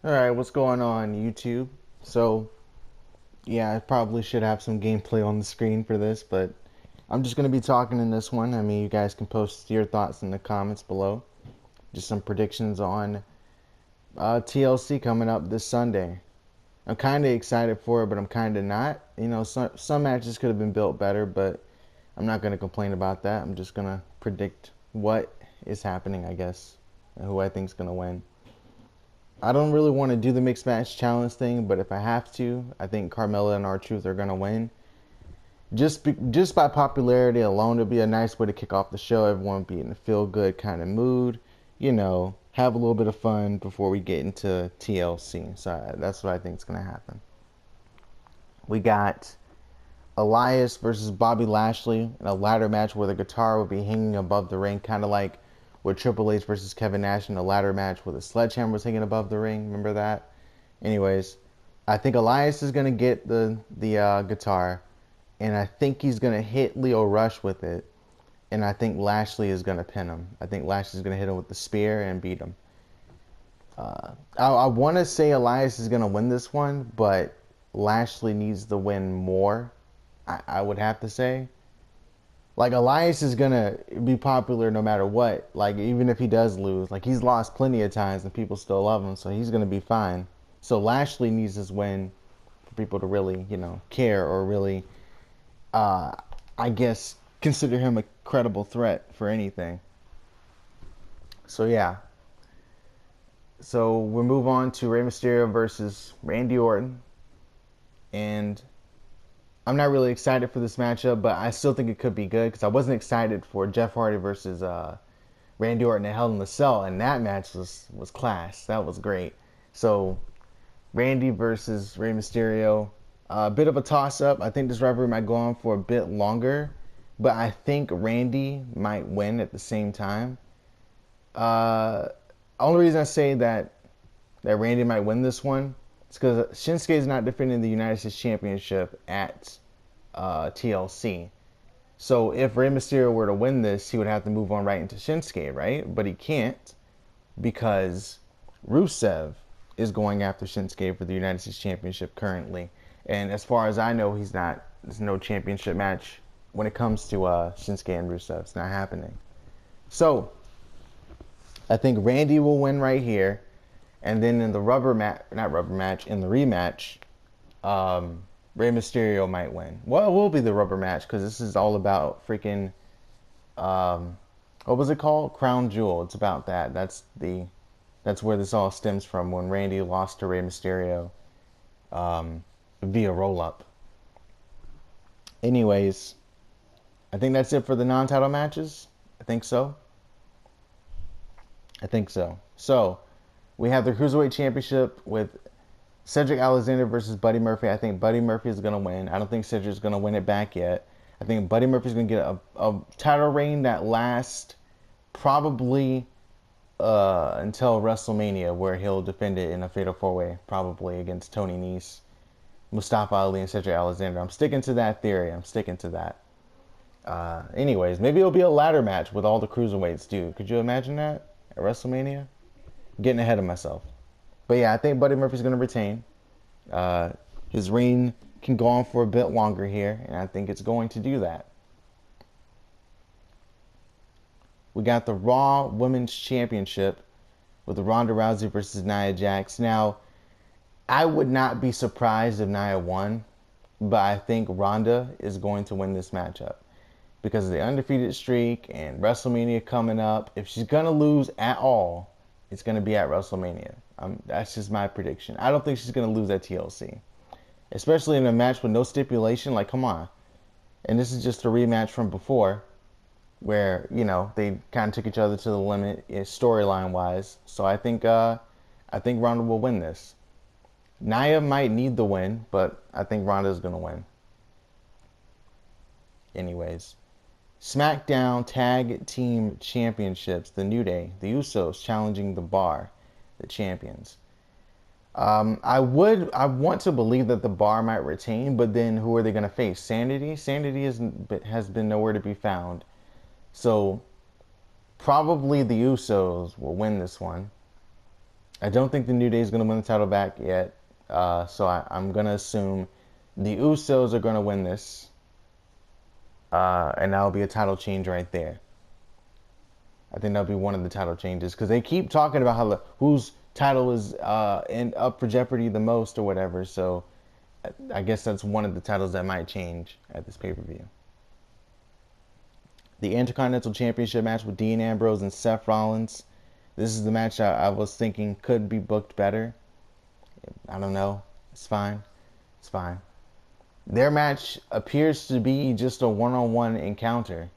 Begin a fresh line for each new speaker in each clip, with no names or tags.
Alright, what's going on YouTube? So, yeah, I probably should have some gameplay on the screen for this, but I'm just going to be talking in this one. I mean, you guys can post your thoughts in the comments below. Just some predictions on TLC coming up this Sunday. I'm kind of excited for it, but I'm kind of not. You know, some matches could have been built better, but I'm not going to complain about that. I'm just going to predict what is happening, I guess, and who I think is going to win. I don't really want to do the mixed match challenge thing, but if I have to, I think Carmella and R-Truth are gonna win. Just by popularity alone, it'd be a nice way to kick off the show. Everyone would be in a feel good kind of mood, have a little bit of fun before we get into TLC. So that's what I think is gonna happen. We got Elias versus Bobby Lashley in a ladder match where the guitar would be hanging above the ring, kind of like with Triple H versus Kevin Nash in a ladder match where the sledgehammer was hanging above the ring. Remember that? Anyways, I think Elias is gonna get the guitar, and I think he's gonna hit Leo Rush with it, and I think Lashley is gonna pin him. I think Lashley's gonna hit him with the spear and beat him. I want to say Elias is gonna win this one, but Lashley needs to win more. I would have to say. Like Elias is gonna be popular no matter what. Like even if he does lose, like he's lost plenty of times and people still love him, so he's gonna be fine. So Lashley needs this win for people to really, care or really, uh, I guess, consider him a credible threat for anything. So yeah. So we move on to Rey Mysterio versus Randy Orton, and I'm not really excited for this matchup, but I still think it could be good because I wasn't excited for Jeff Hardy versus Randy Orton at Hell in the Cell, and that match was class. That was great. So Randy versus Rey Mysterio, a bit of a toss up. I think this rivalry might go on for a bit longer, but I think Randy might win at the same time. Uh, Only reason I say that Randy might win this one is because Shinsuke is not defending the United States Championship at TLC. So if Rey Mysterio were to win this, he would have to move on right into Shinsuke, right? But he can't because Rusev is going after Shinsuke for the United States Championship currently. And as far as I know, there's no championship match when it comes to Shinsuke and Rusev. It's not happening. So I think Randy will win right here. And then in the in the rematch, Rey Mysterio might win. Well, it will be the rubber match because this is all about freaking, what was it called? Crown Jewel. It's about that. That's where this all stems from when Randy lost to Rey Mysterio via roll up. Anyways, I think that's it for the non-title matches. I think so. I think so. So we have the Cruiserweight Championship with Cedric Alexander versus Buddy Murphy. I think Buddy Murphy is going to win. I don't think Cedric's going to win it back yet. I think Buddy Murphy's going to get a title reign that lasts probably until WrestleMania, where he'll defend it in a fatal four-way, probably against Tony Nese, Mustafa Ali, and Cedric Alexander. I'm sticking to that theory. I'm sticking to that. Anyways, maybe it'll be a ladder match with all the cruiserweights, dude. Could you imagine that at WrestleMania? Getting ahead of myself. But yeah, I think Buddy Murphy's going to retain. His reign can go on for a bit longer here, and I think it's going to do that. We got the Raw Women's Championship with Ronda Rousey versus Nia Jax. Now, I would not be surprised if Nia won, but I think Ronda is going to win this matchup because of the undefeated streak and WrestleMania coming up. If she's going to lose at all, it's going to be at WrestleMania. That's just my prediction. I don't think she's going to lose at TLC, especially in a match with no stipulation. Like, come on. And this is just a rematch from before where, they kind of took each other to the limit storyline wise. So I think Ronda will win this. Nia might need the win, but I think Ronda is going to win. Anyways, SmackDown Tag Team Championships, The New Day, The Usos challenging The Bar, the champions. I want to believe that The Bar might retain, but then who are they going to face? Sanity? Sanity has been nowhere to be found. So probably the Usos will win this one. I don't think the New Day is going to win the title back yet. So I'm going to assume the Usos are going to win this. And that'll be a title change right there. I think that'll be one of the title changes because they keep talking about how whose title is up for jeopardy the most or whatever. So I guess that's one of the titles that might change at this pay-per-view. The Intercontinental Championship match with Dean Ambrose and Seth Rollins. This is the match I was thinking could be booked better. I don't know. It's fine. It's fine. Their match appears to be just a one-on-one encounter.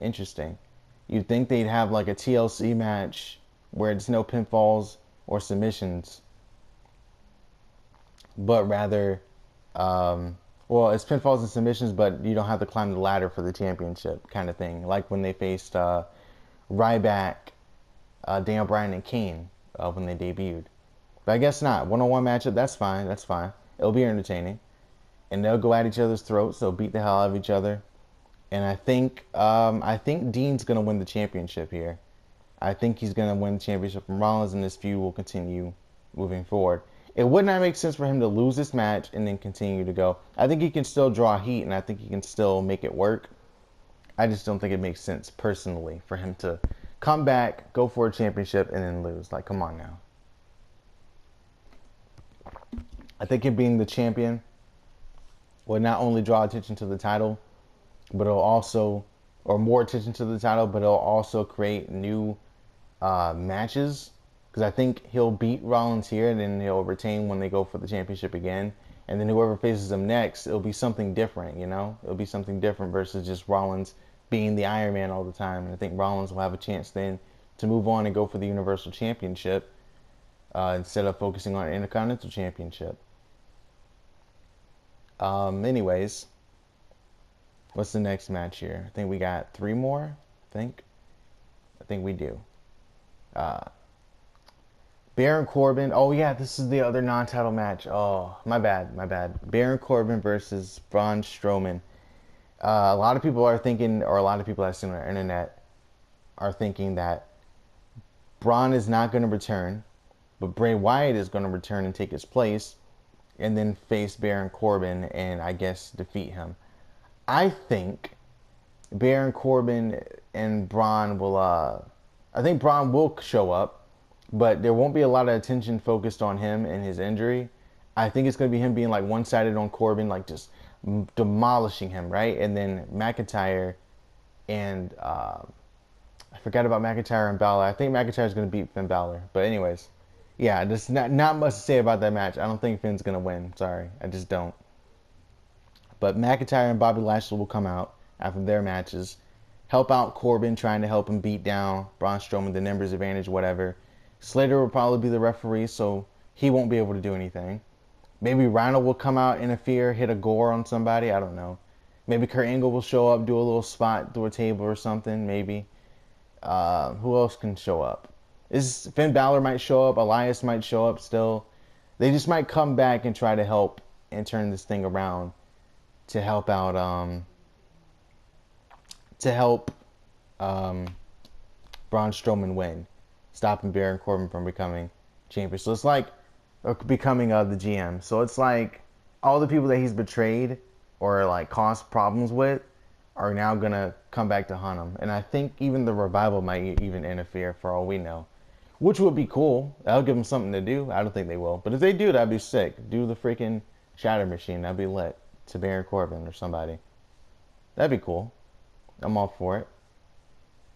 Interesting. You'd think they'd have like a TLC match where it's no pinfalls or submissions, but rather, well, it's pinfalls and submissions, but you don't have to climb the ladder for the championship kind of thing. Like when they faced Ryback, Daniel Bryan, and Kane when they debuted. But I guess not. One-on-one matchup, that's fine. That's fine. It'll be entertaining. And they'll go at each other's throats. They'll beat the hell out of each other. And I think Dean's gonna win the championship here. I think he's gonna win the championship from Rollins, and this feud will continue moving forward. It would not make sense for him to lose this match and then continue to go. I think he can still draw heat, and I think he can still make it work. I just don't think it makes sense personally for him to come back, go for a championship, and then lose. Like, come on now. I think him being the champion will not only draw attention to the title, but it'll also, or more attention to the title, but it'll also create new matches. Because I think he'll beat Rollins here, and then he'll retain when they go for the championship again. And then whoever faces him next, it'll be something different, you know? It'll be something different versus just Rollins being the Iron Man all the time. And I think Rollins will have a chance then to move on and go for the Universal Championship instead of focusing on Intercontinental Championship. Anyways, what's the next match here? I think we got 3 more. I think we do. Baron Corbin. Oh yeah, this is the other non-title match. Oh, my bad. Baron Corbin versus Braun Strowman. A lot of people are thinking, or a lot of people I've seen on the internet are thinking that Braun is not going to return, but Bray Wyatt is going to return and take his place, and then face Baron Corbin and I guess defeat him. I think Baron Corbin and Braun will. I think Braun will show up, but there won't be a lot of attention focused on him and his injury. I think it's going to be him being like one-sided on Corbin, like just demolishing him, right? And then McIntyre and I forgot about McIntyre and Balor. I think McIntyre's going to beat Finn Balor. But anyways, yeah, there's not much to say about that match. I don't think Finn's going to win. Sorry, I just don't. But McIntyre and Bobby Lashley will come out after their matches, help out Corbin, trying to help him beat down Braun Strowman, the numbers advantage, whatever. Slater will probably be the referee, so he won't be able to do anything. Maybe Rhino will come out, interfere, hit a gore on somebody. I don't know. Maybe Kurt Angle will show up, do a little spot through a table or something. Maybe. Who else can show up? Finn Balor might show up. Elias might show up still. They just might come back and try to help and turn this thing around to help out. Braun Strowman win, stopping Baron Corbin from becoming champion. So it's like becoming the GM. So it's like all the people that he's betrayed or like caused problems with are now gonna come back to hunt him. And I think even the Revival might even interfere for all we know, which would be cool. That'll give them something to do. I don't think they will, but if they do, that'd be sick. Do the freaking Shatter Machine. That'd be lit to Baron Corbin or somebody. That'd be cool. I'm all for it.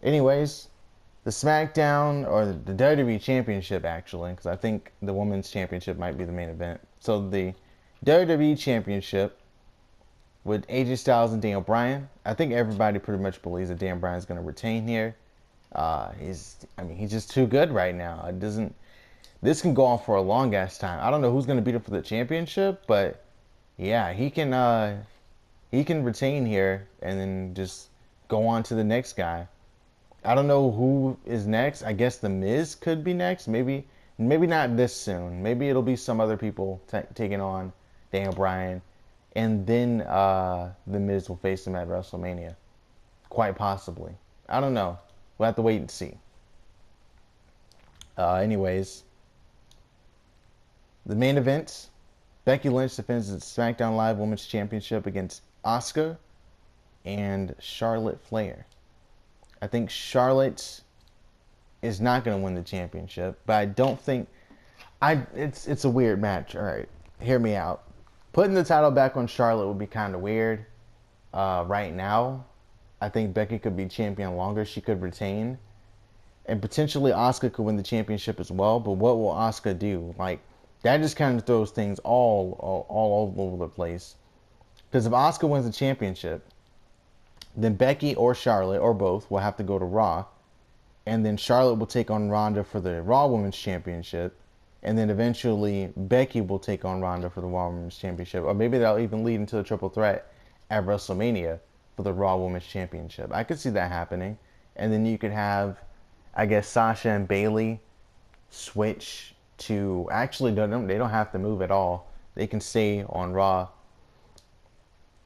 Anyways, the SmackDown, or the WWE Championship, actually, because I think the Women's Championship might be the main event. So the WWE Championship with AJ Styles and Daniel Bryan. I think everybody pretty much believes that Daniel Bryan's going to retain here. He's just too good right now. This can go on for a long ass time. I don't know who's going to beat him for the championship, but yeah, he can retain here and then just go on to the next guy. I don't know who is next. I guess The Miz could be next. Maybe not this soon. Maybe it'll be some other people taking on Daniel Bryan. And then The Miz will face him at WrestleMania. Quite possibly. I don't know. We'll have to wait and see. Anyways, The main event, Becky Lynch defends the SmackDown Live Women's Championship against Asuka and Charlotte Flair. I think Charlotte is not going to win the championship, but I don't think it's a weird match. All right, hear me out. Putting the title back on Charlotte would be kind of weird. Right now, I think Becky could be champion longer. She could retain, and potentially Asuka could win the championship as well. But what will Asuka do? Like, that just kind of throws things all over the place. Because if Asuka wins the championship, then Becky or Charlotte or both will have to go to Raw, and then Charlotte will take on Ronda for the Raw Women's Championship, and then eventually Becky will take on Ronda for the Raw Women's Championship, or maybe that'll even lead into a triple threat at WrestleMania for the Raw Women's Championship. I could see that happening, and then you could have, I guess, Sasha and Bayley switch to actually they don't have to move at all. They can stay on Raw,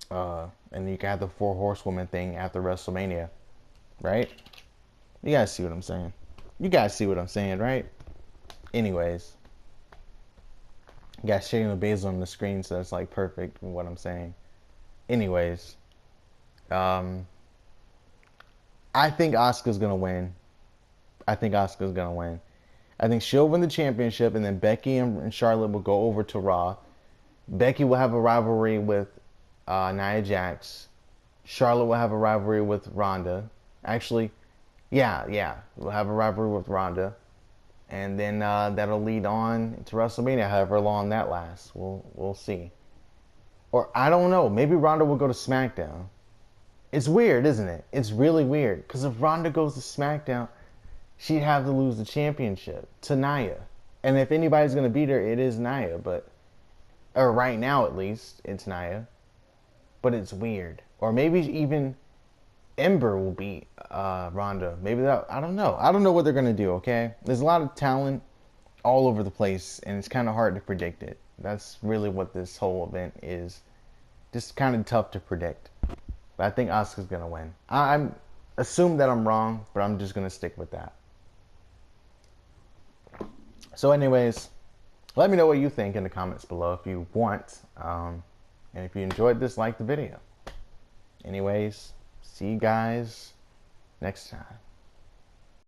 and you can have the four horsewomen thing after WrestleMania, right? You guys see what I'm saying? You guys see what I'm saying, right? Anyways, you guys shaking the basil on the screen, so it's like perfect in what I'm saying. Anyways, I think Asuka's gonna win. I think Asuka's gonna win. I think she'll win the championship, and then Becky and Charlotte will go over to Raw. Becky will have a rivalry with Nia Jax. Charlotte will have a rivalry with Ronda. Actually, yeah, we'll have a rivalry with Ronda, and then that'll lead on to WrestleMania. However long that lasts, we'll see. Or I don't know. Maybe Ronda will go to SmackDown. It's weird, isn't it? It's really weird because if Ronda goes to SmackDown, she'd have to lose the championship to Nia. And if anybody's going to beat her, it is Nia. Or right now at least, it's Nia. But it's weird. Or maybe even Ember will beat Ronda. Maybe that, I don't know. I don't know what they're going to do, okay? There's a lot of talent all over the place, and it's kind of hard to predict it. That's really what this whole event is. Just kind of tough to predict. But I think Asuka's going to win. I'm assume that I'm wrong, but I'm just going to stick with that. So anyways, let me know what you think in the comments below if you want. And if you enjoyed this, like the video. Anyways, see you guys next time.